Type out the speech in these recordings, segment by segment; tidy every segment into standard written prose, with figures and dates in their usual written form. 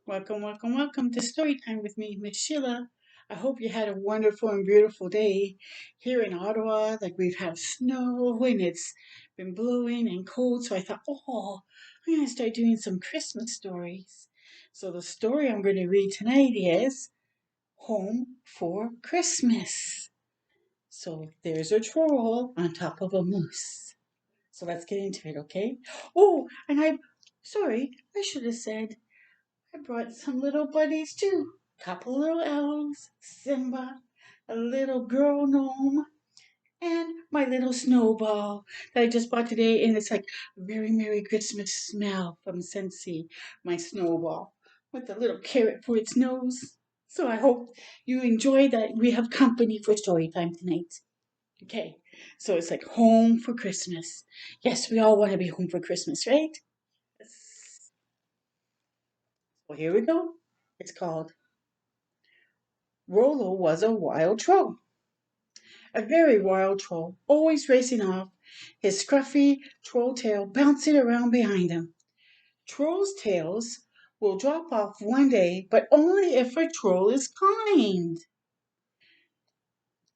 Welcome to Story Time with me, Miss Sheila. I hope you had a wonderful and beautiful day here in Ottawa. Like we've had snow and it's been blowing and cold. So I thought, I'm going to start doing some Christmas stories. So the story I'm going to read tonight is Home for Christmas. So there's a troll on top of a moose. So let's get into it, okay? Sorry, I should have said I brought some little buddies too. Couple little elves, Simba, a little girl gnome, and my little snowball that I just bought today. And it's like a very Merry Christmas smell from Scentsy, my snowball, with a little carrot for its nose. So I hope you enjoy that. We have company for story time tonight. Okay, so it's like home for Christmas. Yes, we all want to be home for Christmas, right? Well, here we go. It's called Rollo Was a Wild Troll. A very wild troll, always racing off, his scruffy troll tail bouncing around behind him. Trolls' tails will drop off one day, but only if a troll is kind,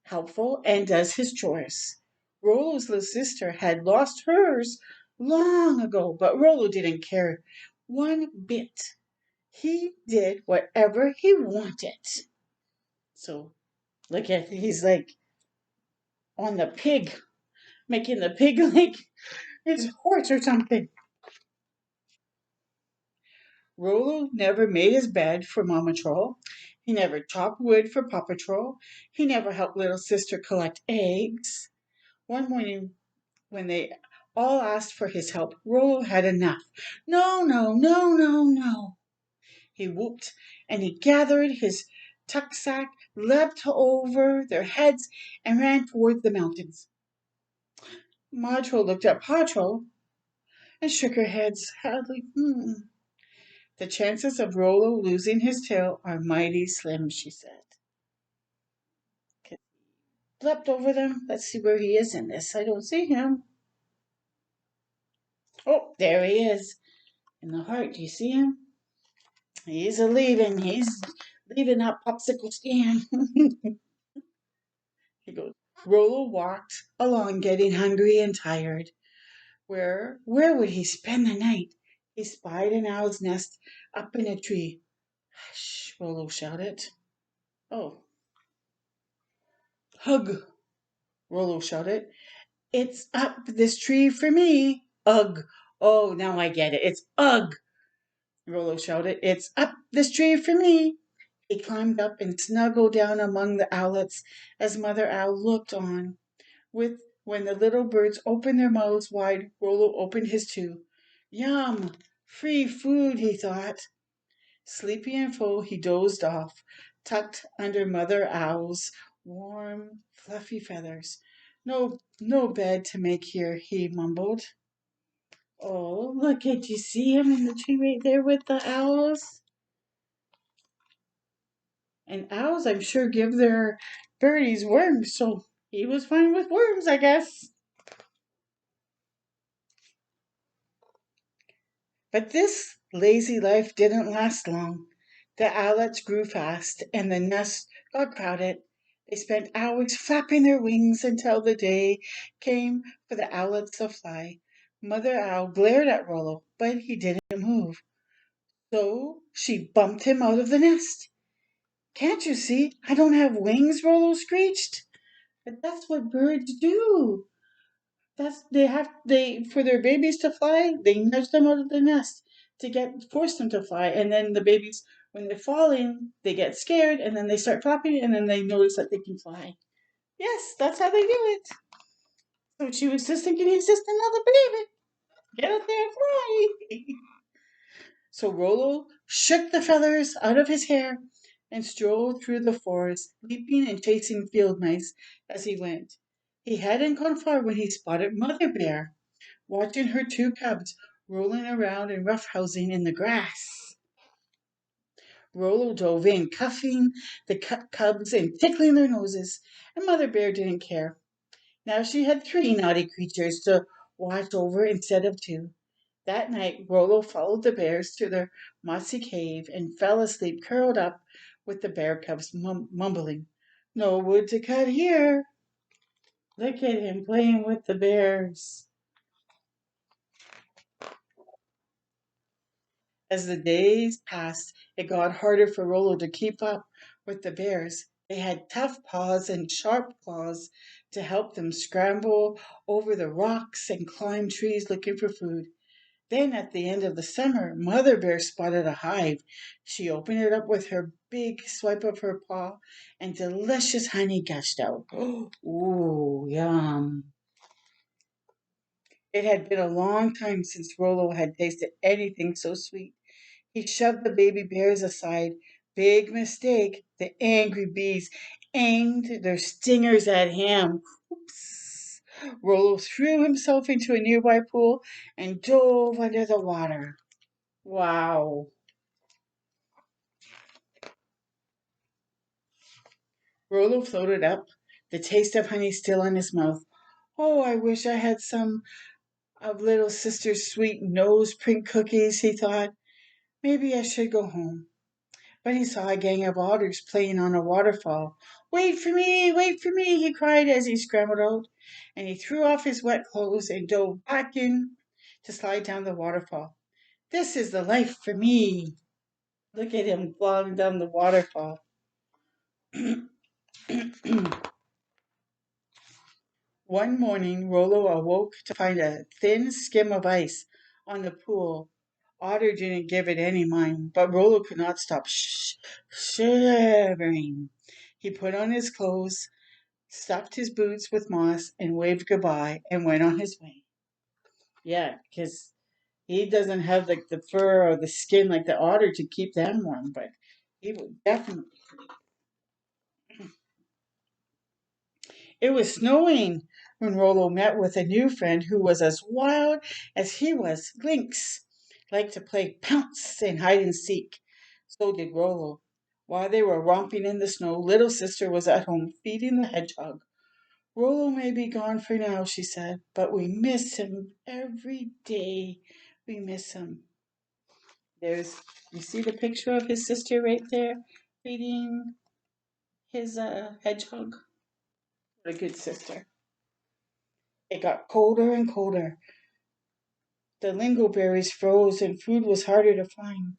helpful, and does his chores. Rollo's little sister had lost hers long ago, but Rollo didn't care one bit. He did whatever he wanted. So look at he's like on the pig, making the pig like his horse or something. Rollo never made his bed for Mama Troll. He never chopped wood for Papa Troll. He never helped little sister collect eggs. One morning, when they all asked for his help, Rollo had enough. No, no, no, no, no. He whooped and he gathered his tuck sack, leapt over their heads, and ran toward the mountains. Ma Troll looked at Pa Troll and shook her head sadly. The chances of Rollo losing his tail are mighty slim, she said. Okay. Leapt over them. Let's see where he is in this. I don't see him. Oh, there he is. In the heart. Do you see him? He's a leaving. He's leaving that popsicle stand. He goes. Rollo walked along getting hungry and tired. Where would he spend the night? He spied an owl's nest up in a tree. Hush, Rollo shouted. Oh, hug, Rollo shouted. It's up this tree for me. Ugh. Oh, now I get it. It's ugh, Rollo shouted. It's up this tree for me. He climbed up and snuggled down among the owlets as Mother Owl looked on. When the little birds opened their mouths wide, Rollo opened his too. Yum! Free food, he thought. Sleepy and full, he dozed off, tucked under Mother Owl's warm, fluffy feathers. No bed to make here, he mumbled. Oh, look at you see him in the tree right there with the owls? And owls, I'm sure, give their birdies worms, so he was fine with worms, I guess. But this lazy life didn't last long. The owlets grew fast, and the nest got crowded. They spent hours flapping their wings until the day came for the owlets to fly. Mother Owl glared at Rollo, but he didn't move. So she bumped him out of the nest. Can't you see I don't have wings? Rollo screeched. But that's what birds do. That's they for their babies to fly, they nudge them out of the nest to force them to fly. And then the babies when they're falling, they get scared and then they start flapping and then they notice that they can fly. Yes, that's how they do it. So she was just thinking he's just another baby. Get out there and fly. So Rollo shook the feathers out of his hair and strolled through the forest, leaping and chasing field mice as he went. He hadn't gone far when he spotted Mother Bear, watching her two cubs rolling around and roughhousing in the grass. Rollo dove in, cuffing the cubs and tickling their noses, and Mother Bear didn't care. Now she had three naughty creatures to watch over instead of two. That night, Rollo followed the bears to their mossy cave and fell asleep curled up with the bear cubs, mumbling, "No wood to cut here." Look at him playing with the bears. As the days passed, it got harder for Rollo to keep up with the bears. They had tough paws and sharp claws to help them scramble over the rocks and climb trees looking for food. Then, at the end of the summer, Mother Bear spotted a hive. She opened it up with her big swipe of her paw, and delicious honey gushed out. Ooh, yum. It had been a long time since Rollo had tasted anything so sweet. He shoved the baby bears aside. Big mistake. The angry bees aimed their stingers at him. Oops. Rollo threw himself into a nearby pool and dove under the water. Wow. Rollo floated up, the taste of honey still in his mouth. Oh, I wish I had some of little sister's sweet nose print cookies, he thought. Maybe I should go home. But he saw a gang of otters playing on a waterfall. Wait for me, he cried as he scrambled out. And he threw off his wet clothes and dove back in to slide down the waterfall. This is the life for me. Look at him gliding down the waterfall. One morning, Rollo awoke to find a thin skim of ice on the pool. Otter didn't give it any mind, but Rollo could not stop shivering. He put on his clothes, stuffed his boots with moss, and waved goodbye and went on his way. Yeah, because he doesn't have like the fur or the skin like the otter to keep them warm, but he would definitely. It was snowing when Rollo met with a new friend who was as wild as he was. Lynx liked to play pounce and hide and seek. So did Rollo. While they were romping in the snow, little sister was at home feeding the hedgehog. Rollo may be gone for now, she said, but we miss him every day. We miss him. You see the picture of his sister right there feeding his hedgehog? What a good sister. It got colder and colder. The lingoberries froze and food was harder to find.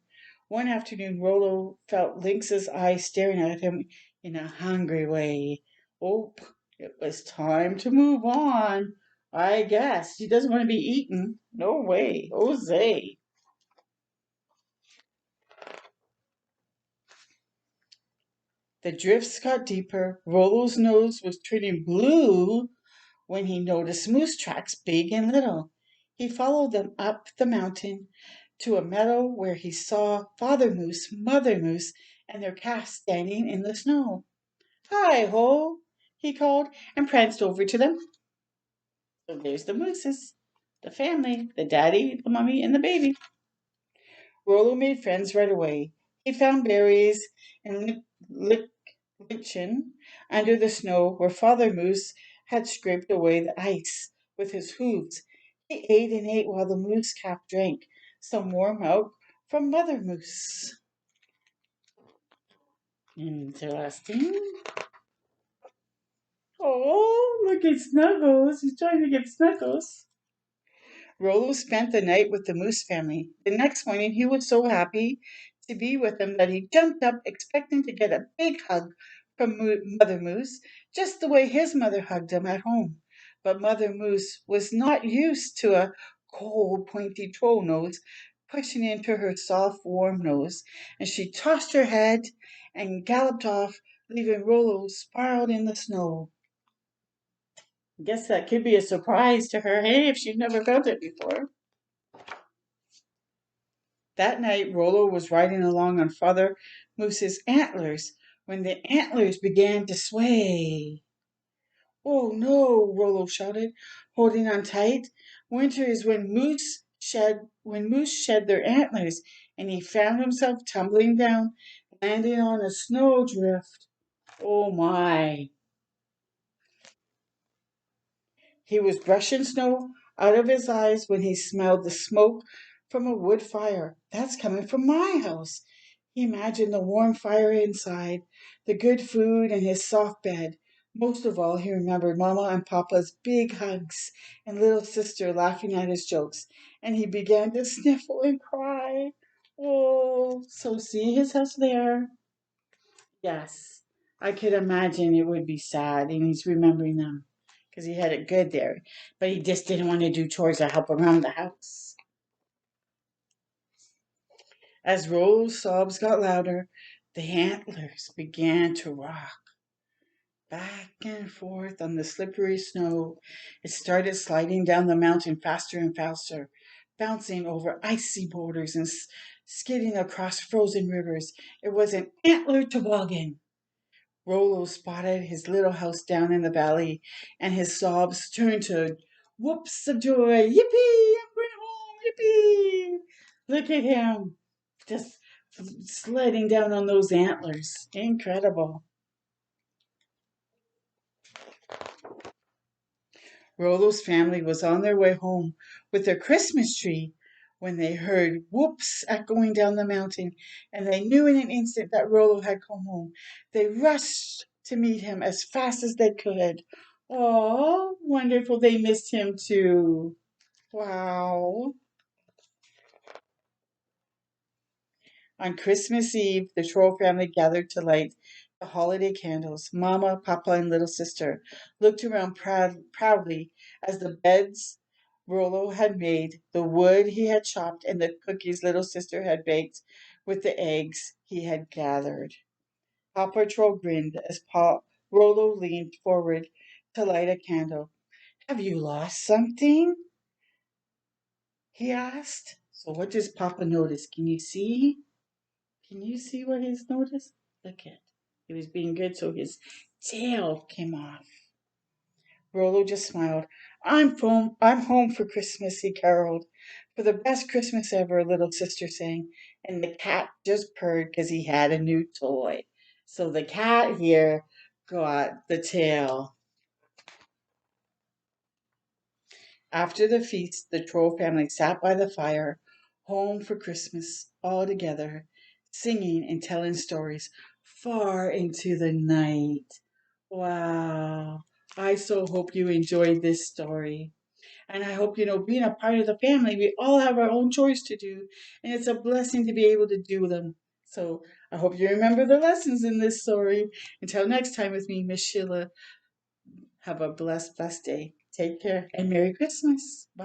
One afternoon, Rollo felt Lynx's eyes staring at him in a hungry way. Oh, it was time to move on. I guess he doesn't want to be eaten. No way, Jose. The drifts got deeper. Rollo's nose was turning blue when he noticed moose tracks, big and little. He followed them up the mountain to a meadow where he saw Father Moose, Mother Moose, and their calves standing in the snow. Hi ho, he called and pranced over to them. So there's the mooses, the family, the daddy, the mummy, and the baby. Rollo made friends right away. He found berries and lichen under the snow where Father Moose had scraped away the ice with his hooves. He ate and ate while the moose calf drank some warm milk from Mother Moose. Interesting. Oh, look at Snuggles. He's trying to get Snuggles. Rollo spent the night with the Moose family. The next morning, he was so happy to be with them that he jumped up, expecting to get a big hug from Mother Moose, just the way his mother hugged him at home. But Mother Moose was not used to a cold, pointy troll nose pushing into her soft, warm nose, and she tossed her head and galloped off, leaving Rollo spiraled in the snow. Guess that could be a surprise to her, hey, if she'd never felt it before. That night, Rollo was riding along on Father Moose's antlers when the antlers began to sway. Oh no, Rollo shouted, holding on tight. Winter is when moose shed their antlers, and he found himself tumbling down, landing on a snowdrift. Oh my. He was brushing snow out of his eyes when he smelled the smoke from a wood fire. That's coming from my house. He imagined the warm fire inside, the good food, and his soft bed. Most of all, he remembered Mama and Papa's big hugs and little sister laughing at his jokes, and he began to sniffle and cry. Oh, so see his house there? Yes, I could imagine it would be sad, and he's remembering them because he had it good there, but he just didn't want to do chores or help around the house. As Rollo's sobs got louder, the antlers began to rock back and forth on the slippery snow. It started sliding down the mountain faster and faster, bouncing over icy boulders and skidding across frozen rivers. It was an antler toboggan. Rollo spotted his little house down in the valley, and his sobs turned to whoops of joy. Yippee! I'm going home! Yippee! Look at him, just sliding down on those antlers. Incredible. Rollo's family was on their way home with their Christmas tree when they heard whoops echoing down the mountain, and they knew in an instant that Rollo had come home. They rushed to meet him as fast as they could. Oh, wonderful. They missed him too. Wow. On Christmas Eve, the Troll family gathered to light the holiday candles. Mama, Papa, and little sister looked around proudly as the beds Rollo had made, the wood he had chopped, and the cookies little sister had baked with the eggs he had gathered. Papa Troll grinned as Rollo leaned forward to light a candle. Have you lost something? He asked. So what does Papa notice? Can you see? Can you see what he's noticed? Look at. He was being good, so his tail came off. Rollo just smiled. I'm home for Christmas, he caroled. For the best Christmas ever, little sister sang. And the cat just purred because he had a new toy. So the cat here got the tail. After the feast, the Troll family sat by the fire, home for Christmas, all together, singing and telling stories far into the night. Wow. I so hope you enjoyed this story. And I hope, being a part of the family, we all have our own chores to do. And it's a blessing to be able to do them. So I hope you remember the lessons in this story. Until next time with me, Miss Sheila, have a blessed day. Take care and Merry Christmas. Bye.